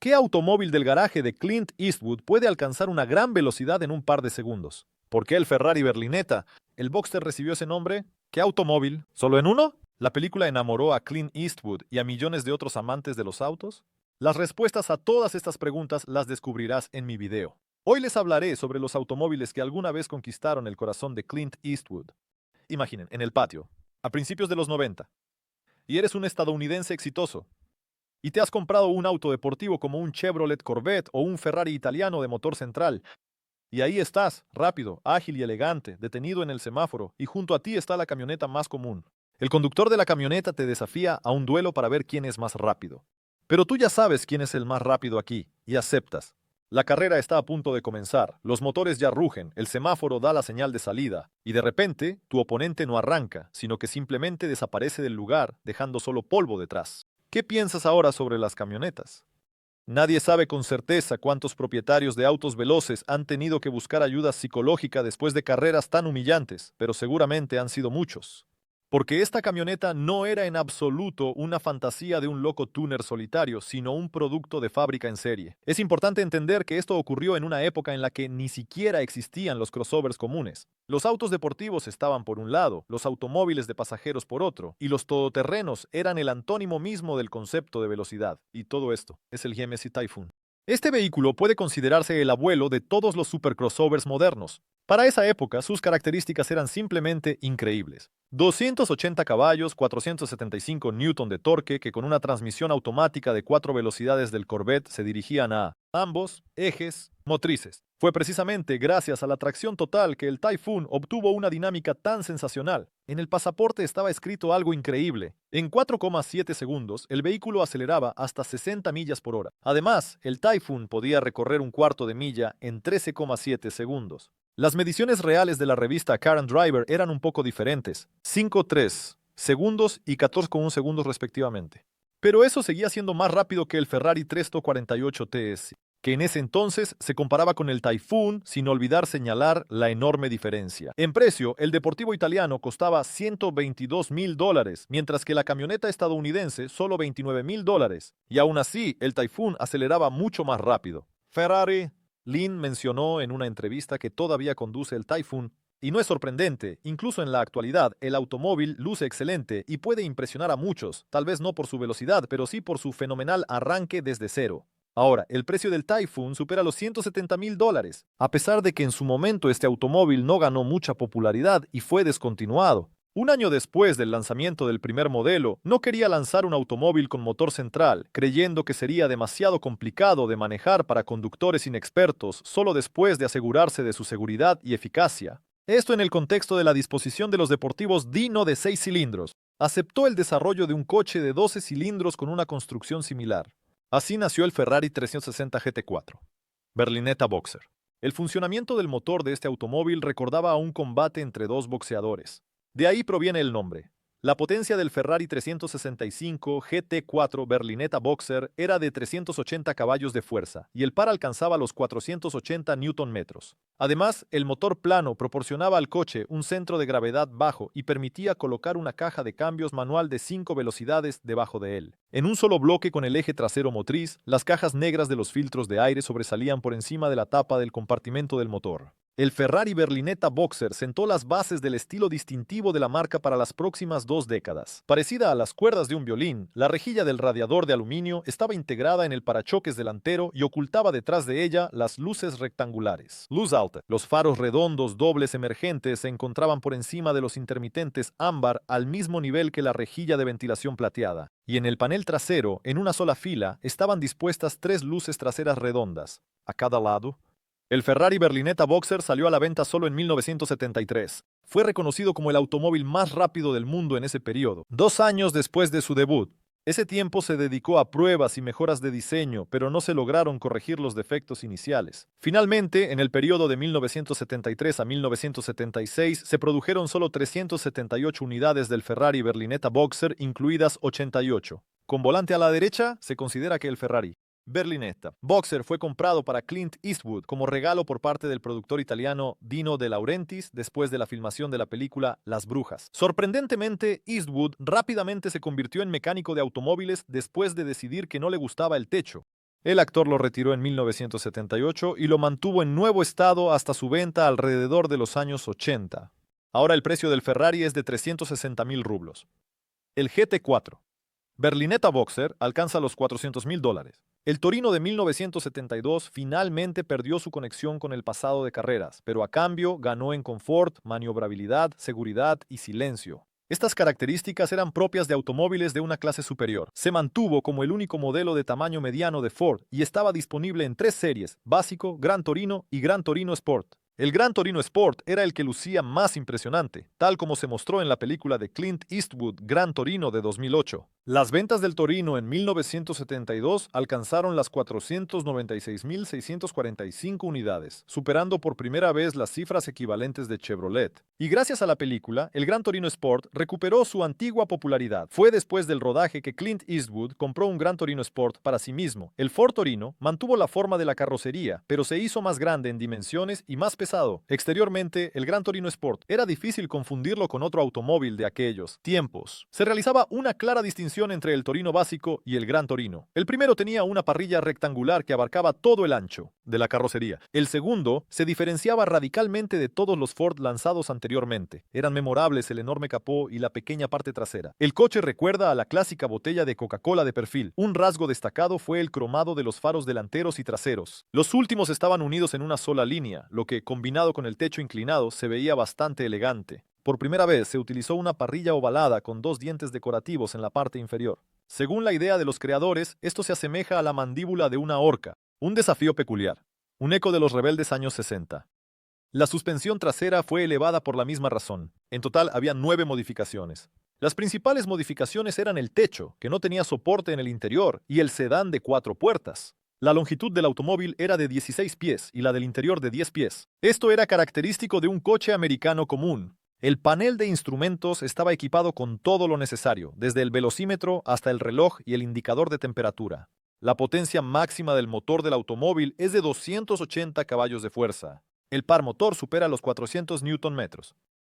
¿Qué automóvil del garaje de Clint Eastwood puede alcanzar una gran velocidad en un par de segundos? ¿Por qué el Ferrari Berlinetta? ¿El Boxster recibió ese nombre? ¿Qué automóvil? ¿Solo en uno? ¿La película enamoró a Clint Eastwood y a millones de otros amantes de los autos? Las respuestas a todas estas preguntas las descubrirás en mi video. Hoy les hablaré sobre los automóviles que alguna vez conquistaron el corazón de Clint Eastwood. Imaginen, en el patio, a principios de los 90, y eres un estadounidense exitoso, y te has comprado un auto deportivo como un Chevrolet Corvette o un Ferrari italiano de motor central, y ahí estás, rápido, ágil y elegante, detenido en el semáforo, y junto a ti está la camioneta más común. El conductor de la camioneta te desafía a un duelo para ver quién es más rápido. Pero tú ya sabes quién es el más rápido aquí, y aceptas. La carrera está a punto de comenzar, los motores ya rugen, el semáforo da la señal de salida, y de repente, tu oponente no arranca, sino que simplemente desaparece del lugar, dejando solo polvo detrás. ¿Qué piensas ahora sobre las camionetas? Nadie sabe con certeza cuántos propietarios de autos veloces han tenido que buscar ayuda psicológica después de carreras tan humillantes, pero seguramente han sido muchos. Porque esta camioneta no era en absoluto una fantasía de un loco tuner solitario, sino un producto de fábrica en serie. Es importante entender que esto ocurrió en una época en la que ni siquiera existían los crossovers comunes. Los autos deportivos estaban por un lado, los automóviles de pasajeros por otro, y los todoterrenos eran el antónimo mismo del concepto de velocidad. Y todo esto es el GMC Typhoon. Este vehículo puede considerarse el abuelo de todos los supercrossovers modernos. Para esa época, sus características eran simplemente increíbles. 280 caballos, 475 newton de torque que con una transmisión automática de 4 velocidades del Corvette se dirigían a ambos ejes motrices. Fue precisamente gracias a la tracción total que el Typhoon obtuvo una dinámica tan sensacional. En el pasaporte estaba escrito algo increíble. En 4,7 segundos, el vehículo aceleraba hasta 60 millas por hora. Además, el Typhoon podía recorrer un cuarto de milla en 13,7 segundos. Las mediciones reales de la revista Car and Driver eran un poco diferentes, 5,3 segundos y 14,1 segundos respectivamente. Pero eso seguía siendo más rápido que el Ferrari 348 TS, que en ese entonces se comparaba con el Typhoon, sin olvidar señalar la enorme diferencia. En precio, el deportivo italiano costaba $122,000, mientras que la camioneta estadounidense solo $29,000, y aún así el Typhoon aceleraba mucho más rápido. Ferrari. Lynn mencionó en una entrevista que todavía conduce el Typhoon, y no es sorprendente, incluso en la actualidad, el automóvil luce excelente y puede impresionar a muchos, tal vez no por su velocidad, pero sí por su fenomenal arranque desde cero. Ahora, el precio del Typhoon supera los $170,000, a pesar de que en su momento este automóvil no ganó mucha popularidad y fue descontinuado. Un año después del lanzamiento del primer modelo, no quería lanzar un automóvil con motor central, creyendo que sería demasiado complicado de manejar para conductores inexpertos solo después de asegurarse de su seguridad y eficacia. Esto en el contexto de la disposición de los deportivos Dino de 6 cilindros. Aceptó el desarrollo de un coche de 12 cilindros con una construcción similar. Así nació el Ferrari 360 GT4. Berlinetta Boxer. El funcionamiento del motor de este automóvil recordaba a un combate entre dos boxeadores. De ahí proviene el nombre. La potencia del Ferrari 365 GT4 Berlinetta Boxer era de 380 caballos de fuerza y el par alcanzaba los 480 Nm. Además, el motor plano proporcionaba al coche un centro de gravedad bajo y permitía colocar una caja de cambios manual de 5 velocidades debajo de él. En un solo bloque con el eje trasero motriz, las cajas negras de los filtros de aire sobresalían por encima de la tapa del compartimento del motor. El Ferrari Berlinetta Boxer sentó las bases del estilo distintivo de la marca para las próximas 2 décadas. Parecida a las cuerdas de un violín, la rejilla del radiador de aluminio estaba integrada en el parachoques delantero y ocultaba detrás de ella las luces rectangulares. Luz alta. Los faros redondos dobles emergentes se encontraban por encima de los intermitentes ámbar al mismo nivel que la rejilla de ventilación plateada. Y en el panel trasero, en una sola fila, estaban dispuestas 3 luces traseras redondas, a cada lado. El Ferrari Berlinetta Boxer salió a la venta solo en 1973. Fue reconocido como el automóvil más rápido del mundo en ese periodo, 2 años después de su debut. Ese tiempo se dedicó a pruebas y mejoras de diseño, pero no se lograron corregir los defectos iniciales. Finalmente, en el periodo de 1973 a 1976, se produjeron solo 378 unidades del Ferrari Berlinetta Boxer, incluidas 88. Con volante a la derecha, se considera que el Ferrari Berlinetta Boxer fue comprado para Clint Eastwood como regalo por parte del productor italiano Dino De Laurentiis después de la filmación de la película Las Brujas. Sorprendentemente, Eastwood rápidamente se convirtió en mecánico de automóviles después de decidir que no le gustaba el techo. El actor lo retiró en 1978 y lo mantuvo en nuevo estado hasta su venta alrededor de los años 80. Ahora el precio del Ferrari es de 360.000 rublos. El GT4. Berlinetta Boxer alcanza los $400.000. El Torino de 1972 finalmente perdió su conexión con el pasado de carreras, pero a cambio ganó en confort, maniobrabilidad, seguridad y silencio. Estas características eran propias de automóviles de una clase superior. Se mantuvo como el único modelo de tamaño mediano de Ford y estaba disponible en 3 series: Básico, Gran Torino y Gran Torino Sport. El Gran Torino Sport era el que lucía más impresionante, tal como se mostró en la película de Clint Eastwood, Gran Torino de 2008. Las ventas del Torino en 1972 alcanzaron las 496.645 unidades, superando por primera vez las cifras equivalentes de Chevrolet. Y gracias a la película, el Gran Torino Sport recuperó su antigua popularidad. Fue después del rodaje que Clint Eastwood compró un Gran Torino Sport para sí mismo. El Ford Torino mantuvo la forma de la carrocería, pero se hizo más grande en dimensiones y más pesado. Exteriormente, el Gran Torino Sport era difícil confundirlo con otro automóvil de aquellos tiempos. Se realizaba una clara distinción entre el Torino básico y el Gran Torino. El primero tenía una parrilla rectangular que abarcaba todo el ancho de la carrocería. El segundo se diferenciaba radicalmente de todos los Ford lanzados anteriormente. Eran memorables el enorme capó y la pequeña parte trasera. El coche recuerda a la clásica botella de Coca-Cola de perfil. Un rasgo destacado fue el cromado de los faros delanteros y traseros. Los últimos estaban unidos en una sola línea, lo que, combinado con el techo inclinado, se veía bastante elegante. Por primera vez se utilizó una parrilla ovalada con 2 dientes decorativos en la parte inferior. Según la idea de los creadores, esto se asemeja a la mandíbula de una orca. Un desafío peculiar. Un eco de los rebeldes años 60. La suspensión trasera fue elevada por la misma razón. En total había 9 modificaciones. Las principales modificaciones eran el techo, que no tenía soporte en el interior, y el sedán de 4 puertas. La longitud del automóvil era de 16 pies y la del interior de 10 pies. Esto era característico de un coche americano común. El panel de instrumentos estaba equipado con todo lo necesario, desde el velocímetro hasta el reloj y el indicador de temperatura. La potencia máxima del motor del automóvil es de 280 caballos de fuerza. El par motor supera los 400 Nm.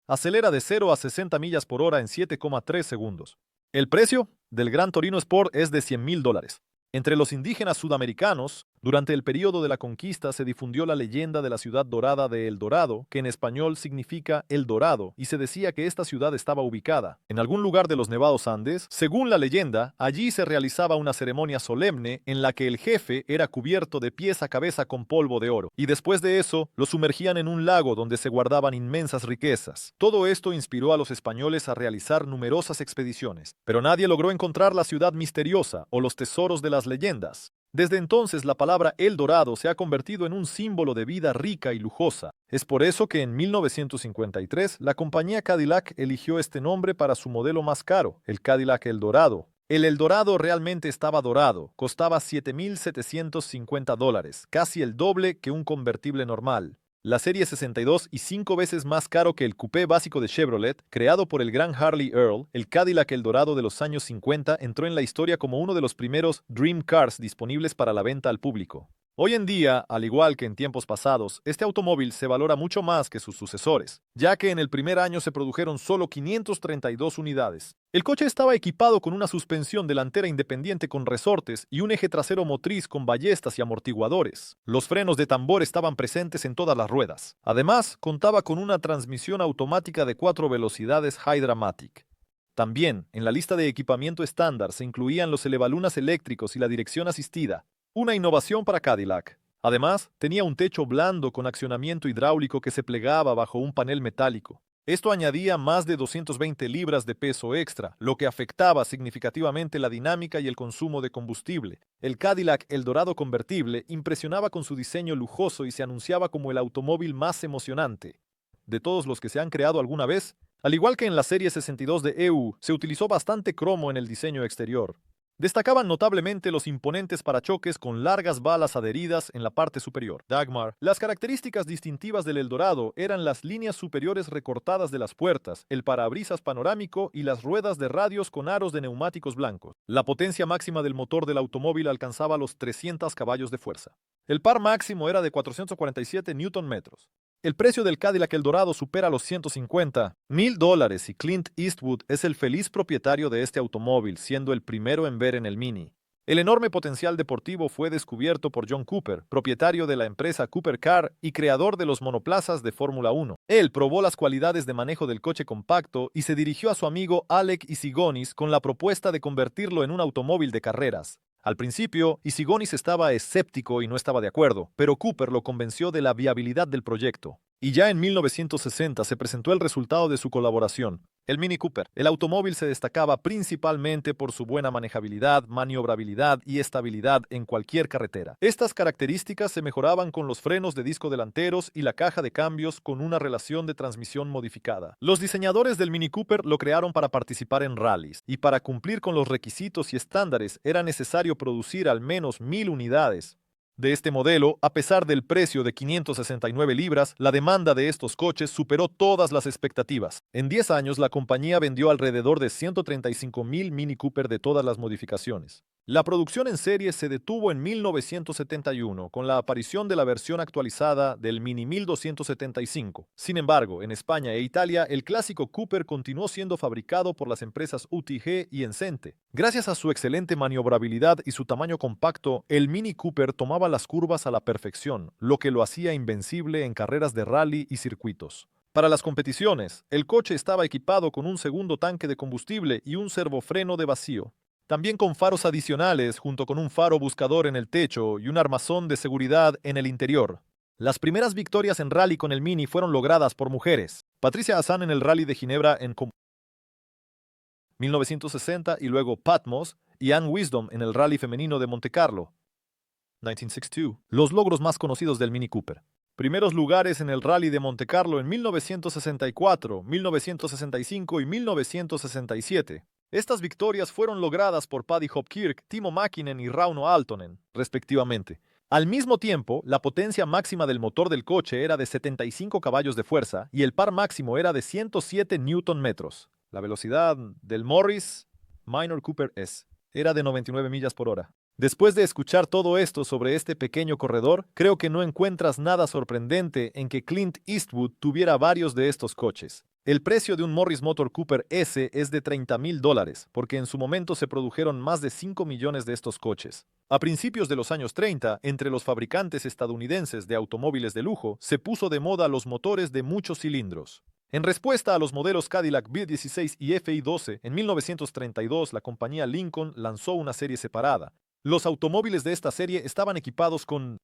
Acelera de 0 a 60 millas por hora en 7,3 segundos. El precio del Gran Torino Sport es de $100.000. Entre los indígenas sudamericanos, durante el período de la conquista se difundió la leyenda de la ciudad dorada de El Dorado, que en español significa El Dorado, y se decía que esta ciudad estaba ubicada en algún lugar de los Nevados Andes. Según la leyenda, allí se realizaba una ceremonia solemne en la que el jefe era cubierto de pies a cabeza con polvo de oro, y después de eso lo sumergían en un lago donde se guardaban inmensas riquezas. Todo esto inspiró a los españoles a realizar numerosas expediciones, pero nadie logró encontrar la ciudad misteriosa o los tesoros de las leyendas. Desde entonces la palabra El Dorado se ha convertido en un símbolo de vida rica y lujosa. Es por eso que en 1953 la compañía Cadillac eligió este nombre para su modelo más caro, el Cadillac El Dorado. El Eldorado realmente estaba dorado, costaba $7.750, casi el doble que un convertible normal. La serie 62 y 5 veces más caro que el coupé básico de Chevrolet, creado por el gran Harley Earl. El Cadillac Eldorado de los años 50 entró en la historia como uno de los primeros Dream Cars disponibles para la venta al público. Hoy en día, al igual que en tiempos pasados, este automóvil se valora mucho más que sus sucesores, ya que en el primer año se produjeron solo 532 unidades. El coche estaba equipado con una suspensión delantera independiente con resortes y un eje trasero motriz con ballestas y amortiguadores. Los frenos de tambor estaban presentes en todas las ruedas. Además, contaba con una transmisión automática de 4 velocidades High-Dramatic. También, en la lista de equipamiento estándar se incluían los elevalunas eléctricos y la dirección asistida, una innovación para Cadillac. Además, tenía un techo blando con accionamiento hidráulico que se plegaba bajo un panel metálico. Esto añadía más de 220 libras de peso extra, lo que afectaba significativamente la dinámica y el consumo de combustible. El Cadillac Eldorado convertible impresionaba con su diseño lujoso y se anunciaba como el automóvil más emocionante de todos los que se han creado alguna vez. Al igual que en la serie 62 de EU, se utilizó bastante cromo en el diseño exterior. Destacaban notablemente los imponentes parachoques con largas balas adheridas en la parte superior. Dagmar. Las características distintivas del Eldorado eran las líneas superiores recortadas de las puertas, el parabrisas panorámico y las ruedas de radios con aros de neumáticos blancos. La potencia máxima del motor del automóvil alcanzaba los 300 caballos de fuerza. El par máximo era de 447 Nm. El precio del Cadillac Eldorado supera los $150.000 y Clint Eastwood es el feliz propietario de este automóvil, siendo el primero en ver en el Mini. El enorme potencial deportivo fue descubierto por John Cooper, propietario de la empresa Cooper Car y creador de los monoplazas de Fórmula 1. Él probó las cualidades de manejo del coche compacto y se dirigió a su amigo Alec Isigonis con la propuesta de convertirlo en un automóvil de carreras. Al principio, Isigonis estaba escéptico y no estaba de acuerdo, pero Cooper lo convenció de la viabilidad del proyecto. Y ya en 1960 se presentó el resultado de su colaboración, el Mini Cooper. El automóvil se destacaba principalmente por su buena manejabilidad, maniobrabilidad y estabilidad en cualquier carretera. Estas características se mejoraban con los frenos de disco delanteros y la caja de cambios con una relación de transmisión modificada. Los diseñadores del Mini Cooper lo crearon para participar en rallies, y para cumplir con los requisitos y estándares era necesario producir al menos 1000 unidades. De este modelo, a pesar del precio de 569 libras, la demanda de estos coches superó todas las expectativas. En 10 años, la compañía vendió alrededor de 135,000 Mini Cooper de todas las modificaciones. La producción en serie se detuvo en 1971 con la aparición de la versión actualizada del Mini 1275. Sin embargo, en España e Italia, el clásico Cooper continuó siendo fabricado por las empresas UTG y Encente. Gracias a su excelente maniobrabilidad y su tamaño compacto, el Mini Cooper tomaba las curvas a la perfección, lo que lo hacía invencible en carreras de rally y circuitos. Para las competiciones, el coche estaba equipado con un segundo tanque de combustible y un servofreno de vacío. También con faros adicionales, junto con un faro buscador en el techo y un armazón de seguridad en el interior. Las primeras victorias en rally con el Mini fueron logradas por mujeres. Patricia Hassan en el Rally de Ginebra en 1960 y luego Patmos y Ann Wisdom en el Rally femenino de Montecarlo, 1962. Los logros más conocidos del Mini Cooper. Primeros lugares en el Rally de Montecarlo en 1964, 1965 y 1967. Estas victorias fueron logradas por Paddy Hopkirk, Timo Mäkinen y Rauno Aaltonen, respectivamente. Al mismo tiempo, la potencia máxima del motor del coche era de 75 caballos de fuerza y el par máximo era de 107 Nm. La velocidad del Morris Minor Cooper S era de 99 millas por hora. Después de escuchar todo esto sobre este pequeño corredor, creo que no encuentras nada sorprendente en que Clint Eastwood tuviera varios de estos coches. El precio de un Morris Motor Cooper S es de $30,000, porque en su momento se produjeron más de 5 millones de estos coches. A principios de los años 30, entre los fabricantes estadounidenses de automóviles de lujo, se puso de moda los motores de muchos cilindros. En respuesta a los modelos Cadillac V16 y FI12, en 1932 la compañía Lincoln lanzó una serie separada. Los automóviles de esta serie estaban equipados con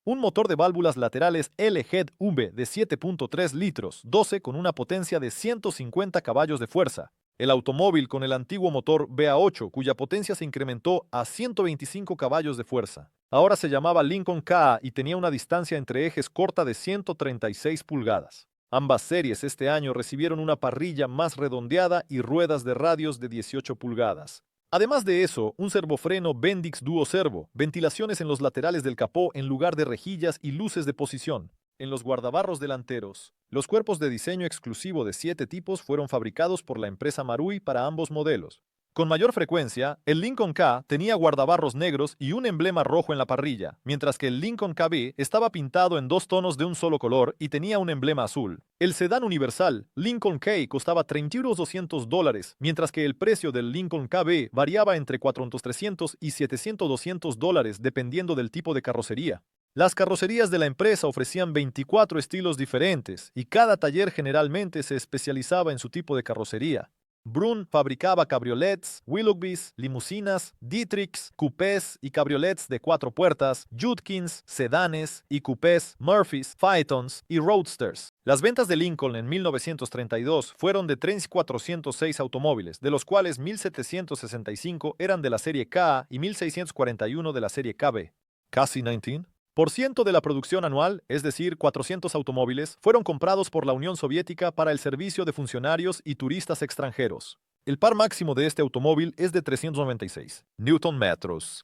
un motor de válvulas laterales L-Head V de 7.3 litros, 12 con una potencia de 150 caballos de fuerza. El automóvil con el antiguo motor VA8, cuya potencia se incrementó a 125 caballos de fuerza. Ahora se llamaba Lincoln KA y tenía una distancia entre ejes corta de 136 pulgadas. Ambas series este año recibieron una parrilla más redondeada y ruedas de radios de 18 pulgadas. Además de eso, un servofreno Bendix Duo Servo, ventilaciones en los laterales del capó en lugar de rejillas y luces de posición. En los guardabarros delanteros, los cuerpos de diseño exclusivo de 7 tipos fueron fabricados por la empresa Marui para ambos modelos. Con mayor frecuencia, el Lincoln K tenía guardabarros negros y un emblema rojo en la parrilla, mientras que el Lincoln KB estaba pintado en 2 tonos de un solo color y tenía un emblema azul. El sedán universal Lincoln K costaba $30,200, mientras que el precio del Lincoln KB variaba entre $400,300 y $700,200 dependiendo del tipo de carrocería. Las carrocerías de la empresa ofrecían 24 estilos diferentes y cada taller generalmente se especializaba en su tipo de carrocería. Brun fabricaba cabriolets, Willoughbys, limusinas, Dietrichs, coupés y cabriolets de 4 puertas, Judkins, sedanes y coupés, Murphys, Phaetons y Roadsters. Las ventas de Lincoln en 1932 fueron de 3,406 automóviles, de los cuales 1,765 eran de la serie K y 1,641 de la serie KB. Casi 19% de la producción anual, es decir, 400 automóviles, fueron comprados por la Unión Soviética para el servicio de funcionarios y turistas extranjeros. El par máximo de este automóvil es de 396 Nm.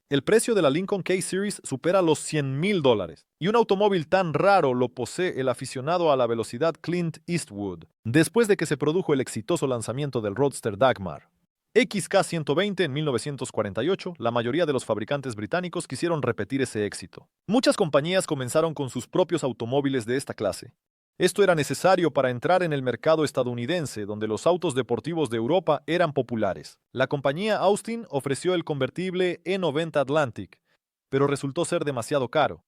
El precio de la Lincoln K-Series supera los $100,000, y un automóvil tan raro lo posee el aficionado a la velocidad Clint Eastwood, después de que se produjo el exitoso lanzamiento del Roadster Dagmar. XK120 en 1948, la mayoría de los fabricantes británicos quisieron repetir ese éxito. Muchas compañías comenzaron con sus propios automóviles de esta clase. Esto era necesario para entrar en el mercado estadounidense, donde los autos deportivos de Europa eran populares. La compañía Austin ofreció el convertible E90 Atlantic, pero resultó ser demasiado caro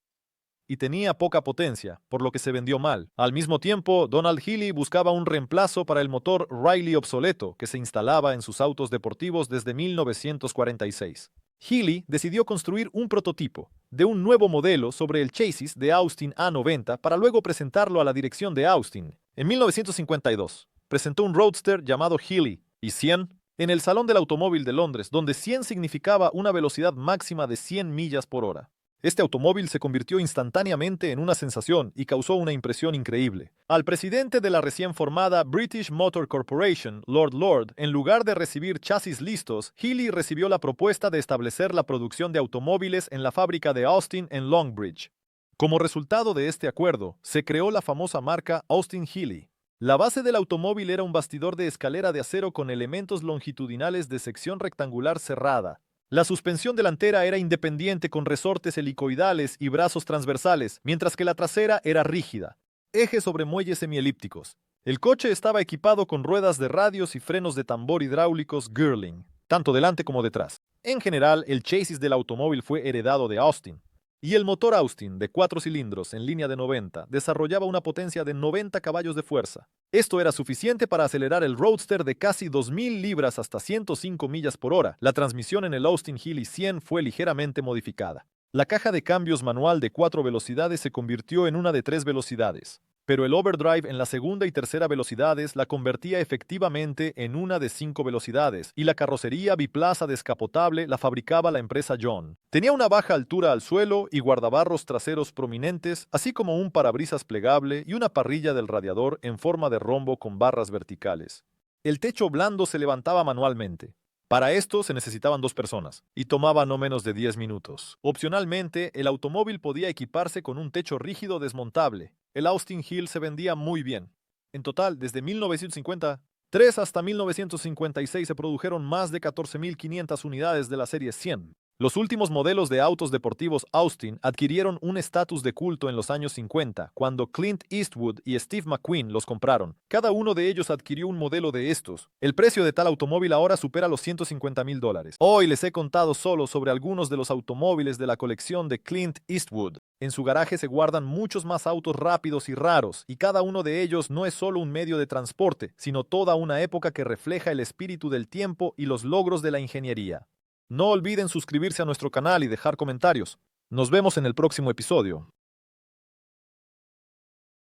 y tenía poca potencia, por lo que se vendió mal. Al mismo tiempo, Donald Healey buscaba un reemplazo para el motor Riley obsoleto que se instalaba en sus autos deportivos desde 1946. Healey decidió construir un prototipo de un nuevo modelo sobre el chasis de Austin A90 para luego presentarlo a la dirección de Austin. En 1952, presentó un roadster llamado Healey y 100 en el Salón del Automóvil de Londres, donde 100 significaba una velocidad máxima de 100 millas por hora. Este automóvil se convirtió instantáneamente en una sensación y causó una impresión increíble. Al presidente de la recién formada British Motor Corporation, Lord, en lugar de recibir chasis listos, Healey recibió la propuesta de establecer la producción de automóviles en la fábrica de Austin en Longbridge. Como resultado de este acuerdo, se creó la famosa marca Austin-Healey. La base del automóvil era un bastidor de escalera de acero con elementos longitudinales de sección rectangular cerrada. La suspensión delantera era independiente con resortes helicoidales y brazos transversales, mientras que la trasera era rígida, eje sobre muelles semielípticos. El coche estaba equipado con ruedas de radios y frenos de tambor hidráulicos Girling, tanto delante como detrás. En general, el chasis del automóvil fue heredado de Austin, y el motor Austin, de 4 cilindros en línea de 90, desarrollaba una potencia de 90 caballos de fuerza. Esto era suficiente para acelerar el Roadster de casi 2.000 libras hasta 105 millas por hora. La transmisión en el Austin-Healey 100 fue ligeramente modificada. La caja de cambios manual de 4 velocidades se convirtió en una de 3 velocidades, pero el overdrive en la segunda y tercera velocidades la convertía efectivamente en una de 5 velocidades, y la carrocería biplaza descapotable la fabricaba la empresa John. Tenía una baja altura al suelo y guardabarros traseros prominentes, así como un parabrisas plegable y una parrilla del radiador en forma de rombo con barras verticales. El techo blando se levantaba manualmente. Para esto se necesitaban 2 personas, y tomaba no menos de 10 minutos. Opcionalmente, el automóvil podía equiparse con un techo rígido desmontable. El Austin Hill se vendía muy bien. En total, desde 1953 hasta 1956 se produjeron más de 14.500 unidades de la serie 100. Los últimos modelos de autos deportivos Austin adquirieron un estatus de culto en los años 50, cuando Clint Eastwood y Steve McQueen los compraron. Cada uno de ellos adquirió un modelo de estos. El precio de tal automóvil ahora supera los $150.000. Hoy les he contado solo sobre algunos de los automóviles de la colección de Clint Eastwood. En su garaje se guardan muchos más autos rápidos y raros, y cada uno de ellos no es solo un medio de transporte, sino toda una época que refleja el espíritu del tiempo y los logros de la ingeniería. No olviden suscribirse a nuestro canal y dejar comentarios. Nos vemos en el próximo episodio.